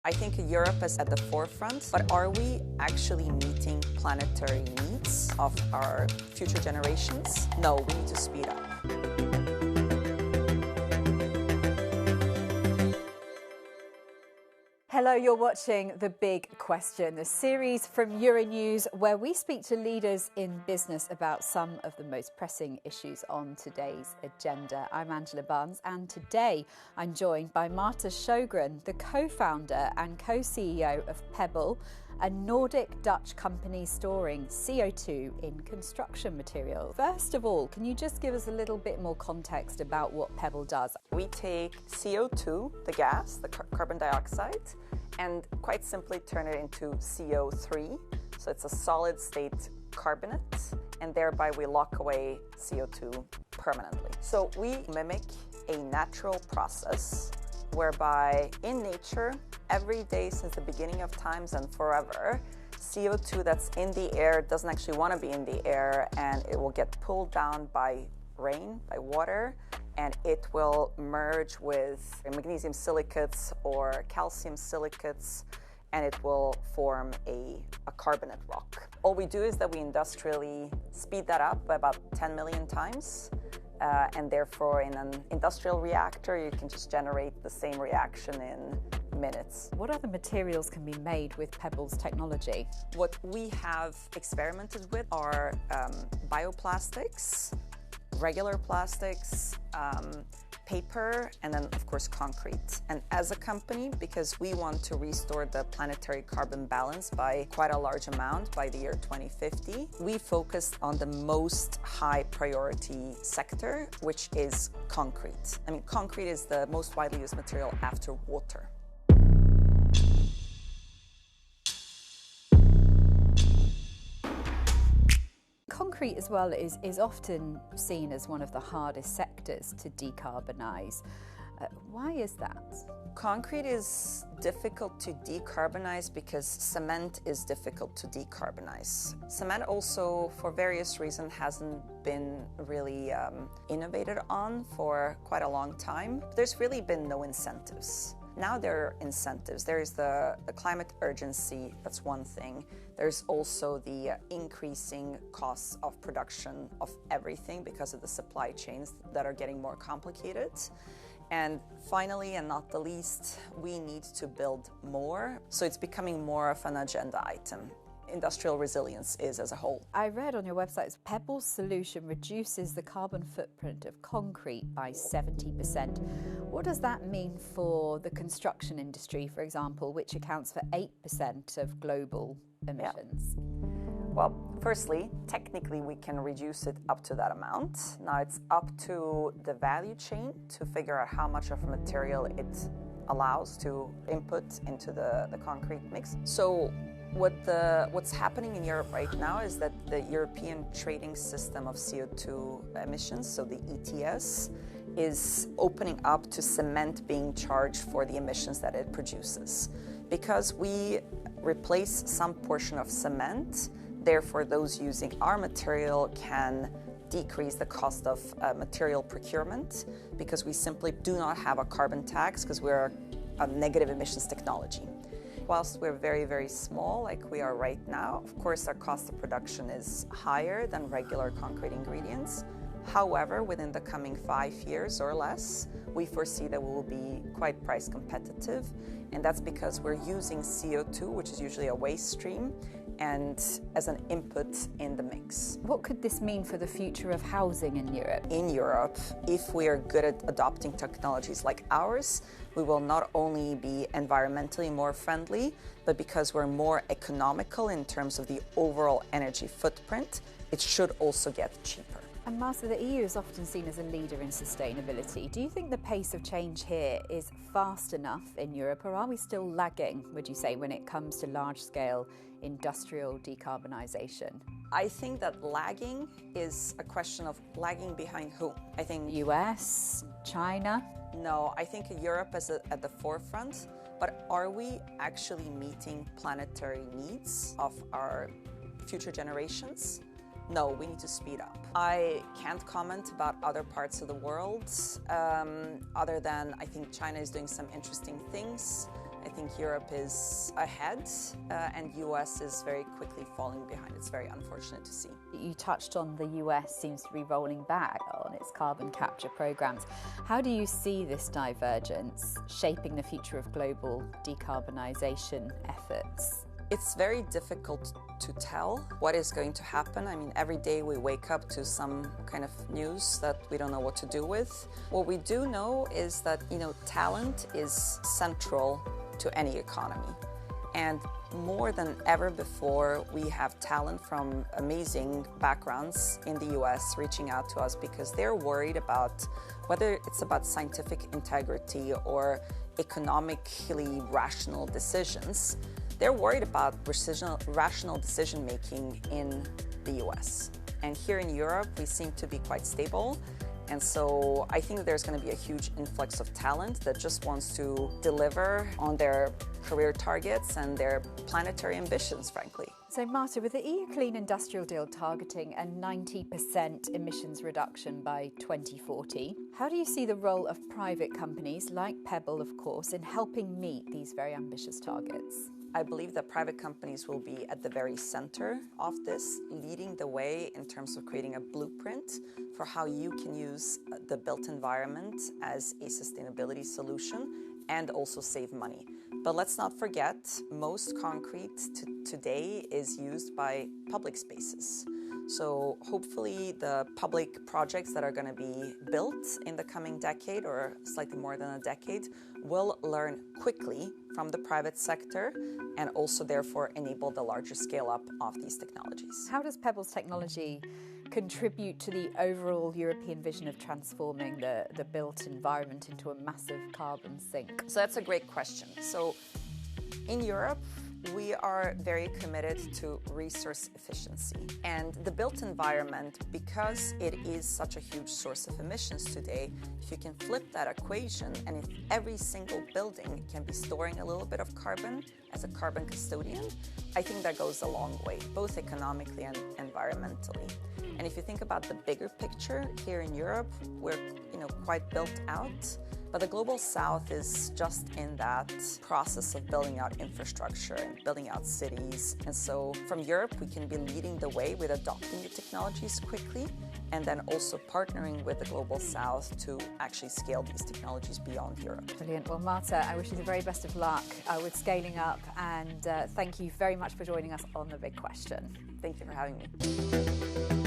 I think Europe is at the forefront, but are we actually meeting planetary needs of our future generations? No, we need to speed up. Hello, you're watching The Big Question, the series from Euronews where we speak to leaders in business about some of the most pressing issues on today's agenda. I'm Angela Barnes, and today I'm joined by Marta Sjogren, the co-founder and co-CEO of Paebbl, a Nordic-Dutch company storing CO2 in construction materials. First of all, can you just give us a little bit more context about what Paebbl does? We take CO2, the gas, the carbon dioxide, and quite simply turn it into CO3. So it's a solid state carbonate, and thereby we lock away CO2 permanently. So we mimic a natural process whereby in nature, every day since the beginning of times and forever, CO2 that's in the air doesn't actually want to be in the air, and it will get pulled down by rain, by water, and it will merge with magnesium silicates or calcium silicates, and it will form a carbonate rock. All we do is that we industrially speed that up by about 10 million times. And therefore, in an industrial reactor, you can just generate the same reaction in minutes. What other materials can be made with Paebbl's technology? What we have experimented with are bioplastics, regular plastics, paper, and then of course concrete. And as a company, because we want to restore the planetary carbon balance by quite a large amount by the year 2050, we focused on the most high priority sector, which is concrete. I mean, concrete is the most widely used material after water. Concrete as well is often seen as one of the hardest sectors to decarbonise. Why is that? Concrete is difficult to decarbonize because cement is difficult to decarbonize. Cement also, for various reasons, hasn't been really innovated on for quite a long time. There's really been no incentives. Now there are incentives. There's the climate urgency, that's one thing. There's also the increasing costs of production of everything because of the supply chains that are getting more complicated. And finally, and not the least, we need to build more. So it's becoming more of an agenda item. Industrial resilience is as a whole. I read on your website Paebbl's solution reduces the carbon footprint of concrete by 70%. What does that mean for the construction industry, for example, which accounts for 8% of global emissions? Yeah. Well, firstly, technically we can reduce it up to that amount. Now it's up to the value chain to figure out how much of a material it allows to input into the concrete mix. So what's happening in Europe right now is that the European trading system of CO2 emissions, so the ETS, is opening up to cement being charged for the emissions that it produces. Because we replace some portion of cement, therefore those using our material can decrease the cost of material procurement, because we simply do not have a carbon tax because we're a negative emissions technology. Whilst we're very, very small, like we are right now, of course our cost of production is higher than regular concrete ingredients. However, within the coming 5 years or less, we foresee that we will be quite price competitive, and that's because we're using CO2, which is usually a waste stream, and as an input in the mix. What could this mean for the future of housing in Europe? In Europe, if we are good at adopting technologies like ours, we will not only be environmentally more friendly, but because we're more economical in terms of the overall energy footprint, it should also get cheaper. And Marta, the EU is often seen as a leader in sustainability. Do you think the pace of change here is fast enough in Europe, or are we still lagging, would you say, when it comes to large-scale industrial decarbonisation? I think that lagging is a question of lagging behind who? I think US, China? No, I think Europe is at the forefront, but are we actually meeting planetary needs of our future generations? No, we need to speed up. I can't comment about other parts of the world, other than I think China is doing some interesting things. I I think Europe is ahead and US is very quickly falling behind. It's very unfortunate to see. You touched on the US seems to be rolling back on its carbon capture programs. How do you see this divergence shaping the future of global decarbonisation efforts? It's very difficult to tell what is going to happen. I mean, every day we wake up to some kind of news that we don't know what to do with. What we do know is that, talent is central to any economy. And more than ever before, we have talent from amazing backgrounds in the US reaching out to us because they're worried about whether it's about scientific integrity or economically rational decisions. They're worried about rational decision-making in the US. And here in Europe, we seem to be quite stable. And so I think there's going to be a huge influx of talent that just wants to deliver on their career targets and their planetary ambitions, frankly. So Marta, with the EU Clean Industrial Deal targeting a 90% emissions reduction by 2040, how do you see the role of private companies like Paebbl, of course, in helping meet these very ambitious targets? I believe that private companies will be at the very center of this, leading the way in terms of creating a blueprint for how you can use the built environment as a sustainability solution and also save money. But let's not forget, most concrete today is used by public spaces. So hopefully the public projects that are going to be built in the coming decade or slightly more than a decade will learn quickly from the private sector and also therefore enable the larger scale up of these technologies. How does Paebbl's technology contribute to the overall European vision of transforming the built environment into a massive carbon sink? So that's a great question. So in Europe, we are very committed to resource efficiency. And the built environment, because it is such a huge source of emissions today, if you can flip that equation and if every single building can be storing a little bit of carbon as a carbon custodian, I think that goes a long way, both economically and environmentally. And if you think about the bigger picture here in Europe, we're quite built out. But the Global South is just in that process of building out infrastructure and building out cities. And so from Europe, we can be leading the way with adopting the technologies quickly and then also partnering with the Global South to actually scale these technologies beyond Europe. Brilliant. Well, Marta, I wish you the very best of luck with scaling up, and thank you very much for joining us on The Big Question. Thank you for having me.